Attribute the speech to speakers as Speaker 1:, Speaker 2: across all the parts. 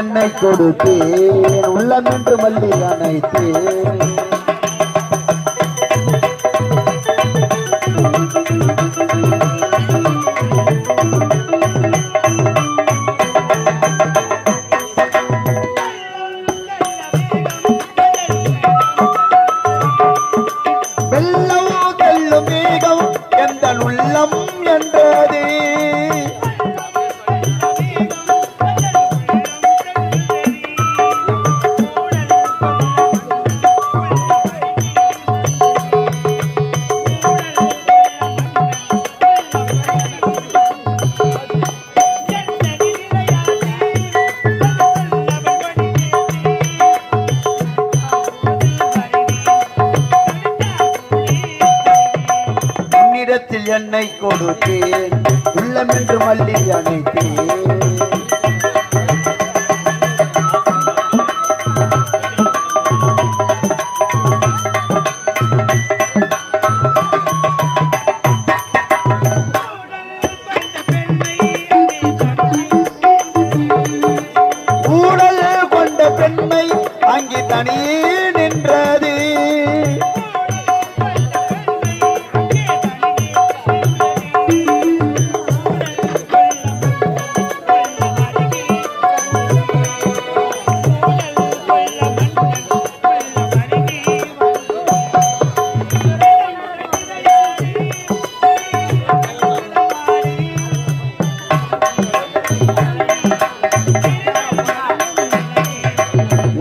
Speaker 1: என்னை கொடுத்தேன் உள்ளமென்று மல்லி அணைத்தேன் என்னை கொடுத்தேன் உள்ளமென்று மல்லி அணைத்தேன் ஊடல் கொண்ட பெண்மை அங்கே தனியே நின்றது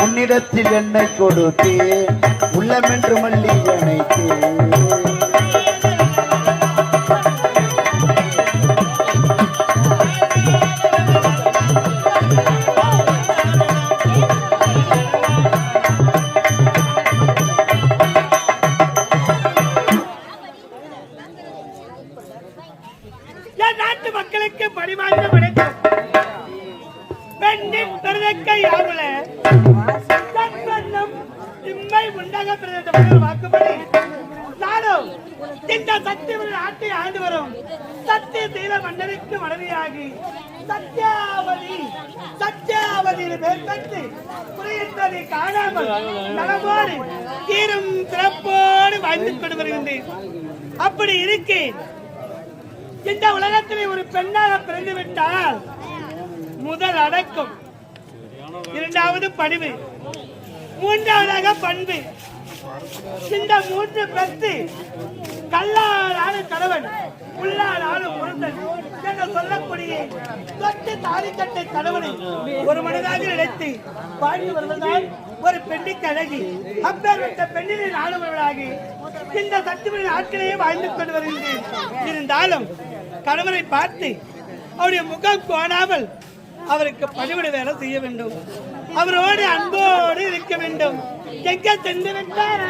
Speaker 1: உன்னிடத்தில் என்னை கொடுத்தேன் உள்ளமென்று மல்லி அணைத்தேன்
Speaker 2: நாட்டு மக்களுக்கு பரிமாற்ற வணக்கம். பெண்ணின் பிறதற்கை யாருல இம்மை உண்டாக பிறந்த வாக்குப்படி நானும் இந்த சத்தியவன் நாட்டை ஆண்டு வரும் சத்திய தீர மன்னருக்கு மனைவியாகி சத்தியாவதியில் பேர் பெற்று புரிகின்றதை காணாமல் நலமோடு தீரும் சிறப்போடு வாழ்ந்து கொண்டு வருகின்றேன். அப்படி இருக்கேன். இந்த உலகத்திலே ஒரு பெண்ணாக பிறந்துவிட்டால் முதல் அடக்கம், இரண்டாவது பணிவு, மூன்றாவதாக பண்பு. இந்த மூன்று பெற்று கல்லாலான கணவன் உள்ளாலான பொருத்தன் என்று சொல்லக்கூடிய தொட்டு தாலிக்கட்டை கணவனை ஒரு மனதாக நினைத்து வாழ்ந்து வருவதால் ஒரு பெண்ணுக்கு அழகி. அப்பேற்பட்ட பெண்ணினை நாடுபவர்களாகி இந்த சத்தியவனின் ஆட்களையே வாழ்ந்து கொண்டு வருகின்றேன். இருந்தாலும் கணவனை பார்த்து அவருடைய முகம் கோணாமல் அவருக்கு பணிவிட வேலை செய்ய வேண்டும், அவரோடு அன்போடு இருக்க வேண்டும். எங்க சென்று விட்டார்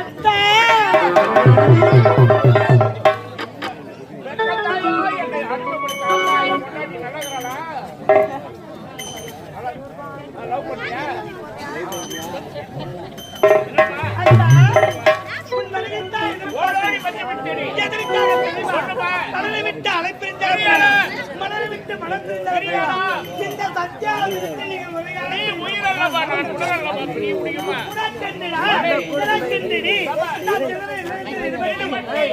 Speaker 2: கடலை விட்டு அழைப்பிருந்தார், மணலை விட்டு மனம் பிரிந்தார். இந்த சத்தியாவிற்கு நீங்கள்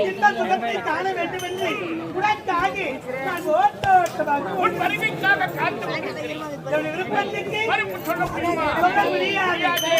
Speaker 2: இந்த சுகத்தை காண வேண்டும் என்று உனக்காக நான் ஓட்டோட்டமாக விருப்பத்துக்கு சொல்ல முடியாது.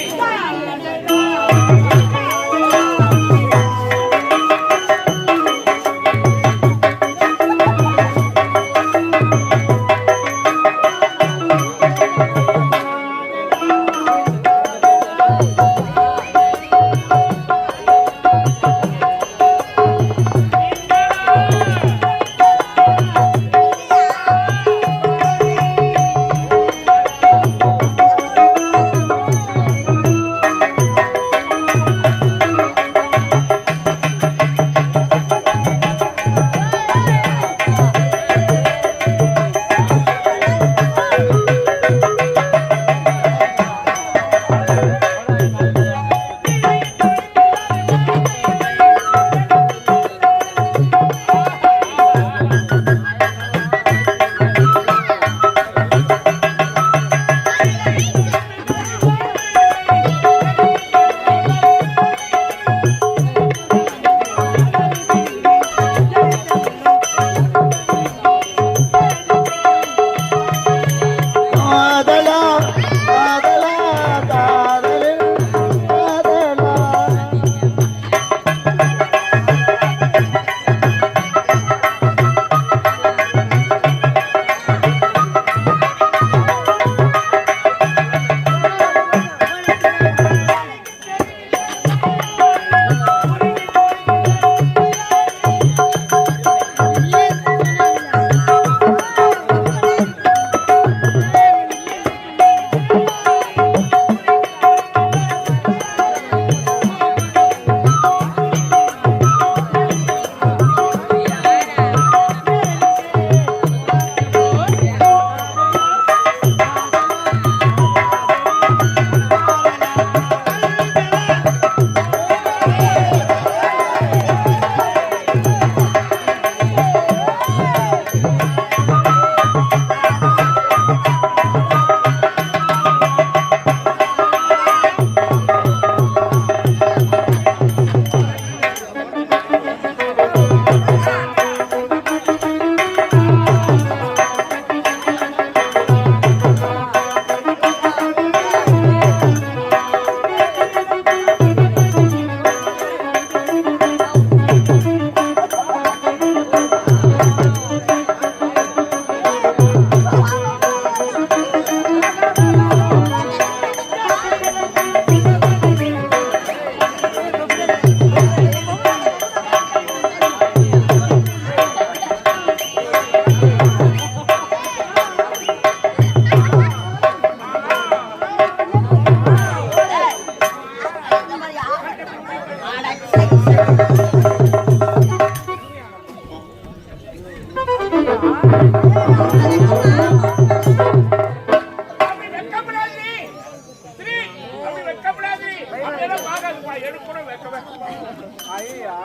Speaker 1: ஐயா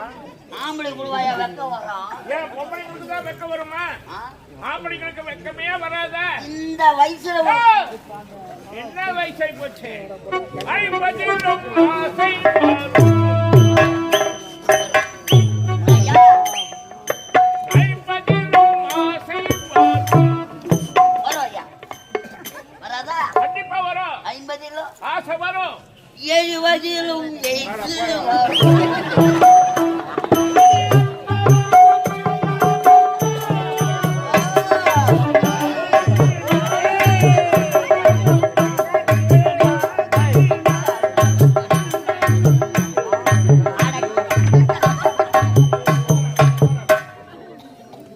Speaker 3: ஆம்பளை குழுவாயா வெக்க வரான்.
Speaker 4: ஏன் பொம்பளைங்களுக்கு தான் வெக்க வருமா? ஆம்பளைங்களுக்கு வெக்கமே வராத.
Speaker 3: இந்த வயசுல
Speaker 4: என்ன வயசாகி போச்சு? 50 ஆசை வரும்.
Speaker 3: ஐயா,
Speaker 4: 50 ஆசை வரும்.
Speaker 3: வரும் ஐயா. வராதா?
Speaker 4: கண்டிப்பா வரும்.
Speaker 3: 50
Speaker 4: ஆசை வரும்.
Speaker 3: 70 எய்து வரும்.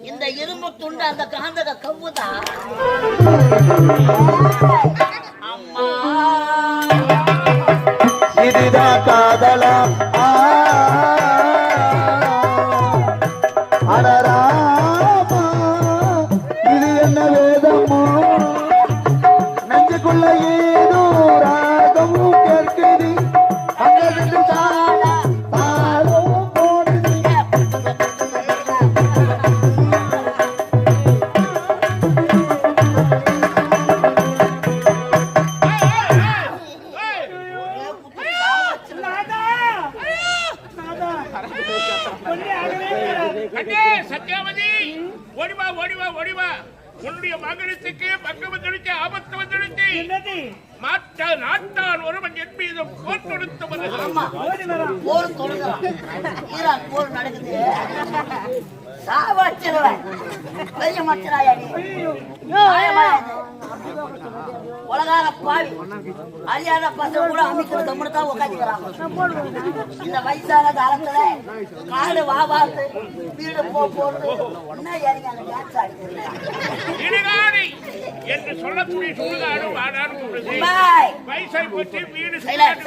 Speaker 3: இந்த இரும்பு துண்டு அந்த காந்தக கவ்வுதா அம்மா.
Speaker 1: இதுதான் காதலா அடராமா இது என்ன வேதமோ நெஞ்சுக்குள்ள ஏதோ ராகமும் கேட்குது அங்கிருந்து தாளம் போடுது
Speaker 2: நாதா நாதா ஒண்ணே ஆகவே கூடாது.
Speaker 4: அண்ணே சத்யாவதி, ஓடிவா ஓடிவா ஓடிவா. உன்னுடைய மகனத்துக்கு பங்கு வந்துடுச்சு, ஆபத்து வந்துடுச்சு.
Speaker 2: என்னது
Speaker 4: நாட்டான் ஒருவன் என் மீது போர் தொடுத்து வருகிறான்.
Speaker 2: ஓடி வரான்.
Speaker 3: போர் தொடுகிறான். ஈரான் போர் நடக்குது. சாவச்சிருவேன். பெரிய மச்சராயா நீ. நியாயமா இது? உலகார பாவி அறியாத பசங்க கூட அமைக்கிறது தான் உட்காந்துக்கிறாங்க. இந்த வயசான காலத்துல காடு வாவாத்து வீடு போறது என்ன ஏறிங்க அந்த டான்ஸ் ஆடுறீங்க?
Speaker 4: இடுகாடி என்று சொல்லக்கூடிய சுடுகாடு வாடான்னு சொல்லுது.
Speaker 3: பாய்
Speaker 4: வயசாய் போச்சு, வீடு
Speaker 3: சைலன்ஸ்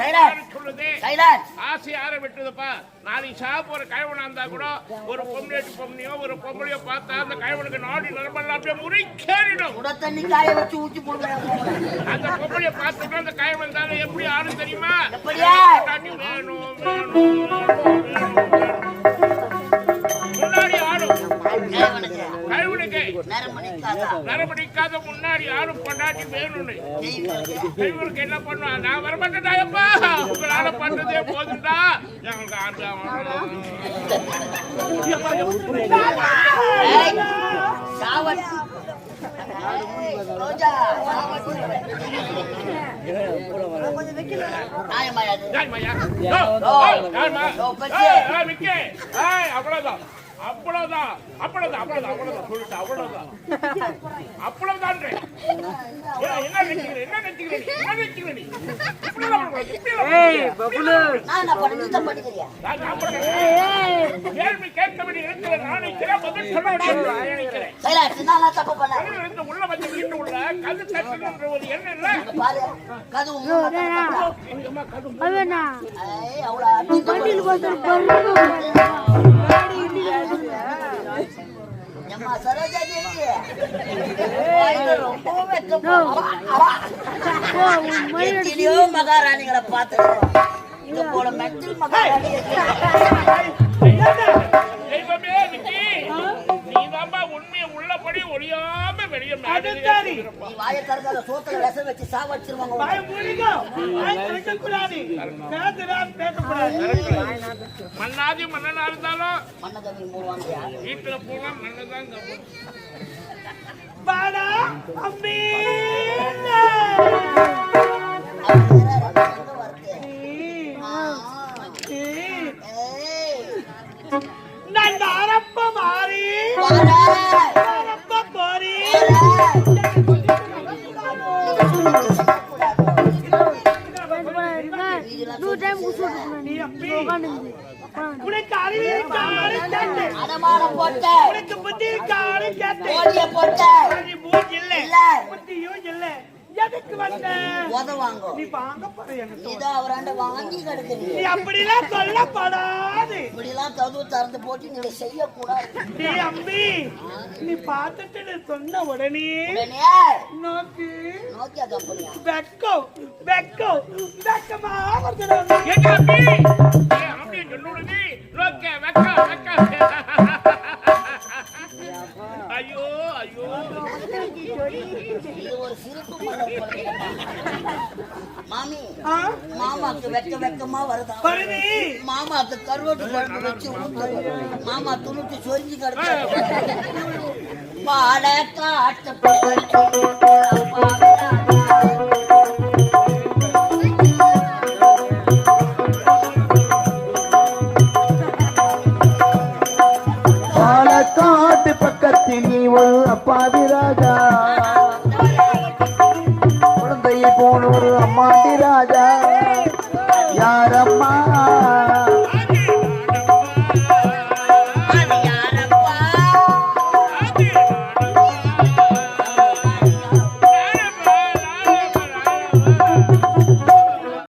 Speaker 4: சொல்லுது.
Speaker 3: சைலன்ஸ்.
Speaker 4: ஆசை யார விட்டுதுப்பா. நாளைக்கு சாப்பிட ஒரு கழவனா இருந்தா கூட ஒரு பொம்பளையோ ஒரு பொம்பளையோ பார்த்தா அந்த கழவனுக்கு நாடி நரம்பெல்லாம் அப்படியே முறைக்கேறிடும்.
Speaker 3: உட தண்ணி காய வச்சு ஊற்றி போடுவேன்.
Speaker 4: அந்த பொம்பளைய பார்த்துட்டு அந்த கழவன் இருந்தாலும் எப்படி ஆளும் தெரியுமா?
Speaker 3: எப்படியா?
Speaker 4: தண்ணி வேணும் வேணும் வேணும் வேணும் வேணும். முன்னாடி ஆடும் கழவனுக்கு நரமணிக்காத முன்னாடி ஆடும் பொண்டாட்டி வேணும்னு. கழவனுக்கு என்ன பண்ணுவான்? நான் வரமாட்டேன்டாயப்பா, உங்களால பண்ணதே போதுண்டா. எங்களுக்கு அவ்வளவுதான் அவ்வளவுதான் அவ்வளவுதான் அவ்வளவுதான் அவ்வளவுதான் சொல்லிட்டு அவ்வளவுதான் அவ்வளவுதான். என்ன நினைக்கிறேன் என்ன நினைக்கிறேன் என்ன நினைக்கிறேன்? கேள்வி கேட்கபடி இருக்கிற நானே பதில் சொல்ல நினைக்கிறேன். உள்ள வந்து வீட்டு உள்ள கது தட்டுன்றது என்ன இல்ல
Speaker 3: மகாராணிகளை பார்த்து இங்க போல மெட்டல் மகாராணி
Speaker 4: தெய்வமே நீதாம்பா உண்மையை உள்ளபடி ஒழியாம வெளியே
Speaker 3: வாயை திறக்காத சோத்துல விச வச்சு சாவச்சிருவாங்க.
Speaker 4: மண்ணாதி மன்னனா இருந்தாலும்
Speaker 3: மன்னதவி மூடுவாங்க.
Speaker 4: வீட்டுல போனா மன்னதான்
Speaker 2: பாடா அம்மி நான் அரப்ப மாறி அரப்ப போரி உனக்கு அறிவியல்
Speaker 3: அடமானம் போட்ட
Speaker 2: உனக்கு புத்தி கேட்டேன்
Speaker 3: ஓடிய போட்ட
Speaker 2: இல்ல புத்தியும் இல்ல எதுக்கு வந்த
Speaker 3: உதவாங்க.
Speaker 2: நீ வாங்க போற எனக்கு
Speaker 3: இதான் அவராண்ட வாங்கி கிடக்குறீங்க.
Speaker 2: நீ அப்படிலாம் சொல்லப்படாது.
Speaker 3: இப்படிலாம் கதவு திறந்து போட்டு நீங்க செய்யக்கூடாது.
Speaker 2: நீ அம்பி நீ பார்த்துட்டு நீ சொன்ன உடனே நோக்கி
Speaker 3: நோக்கியா கம்பெனியா
Speaker 2: வெக்கோ வெக்கோ வெக்கமா வருது.
Speaker 4: அக்கா. ஐயோ ஐயோ
Speaker 3: இது ஒரு சிரிப்பு மண்டபம் போல இருக்குப்பா. மாமி
Speaker 2: ஆ?
Speaker 3: மாமாக்கு வெக்கமா வருதா?
Speaker 2: வருது.
Speaker 3: மாமாக்கு கருவாட்டு குழம்பு வச்சு ஊத்து. மாமா துணுட்டு சொரிஞ்சு கிடக்கு. பாட காட்டு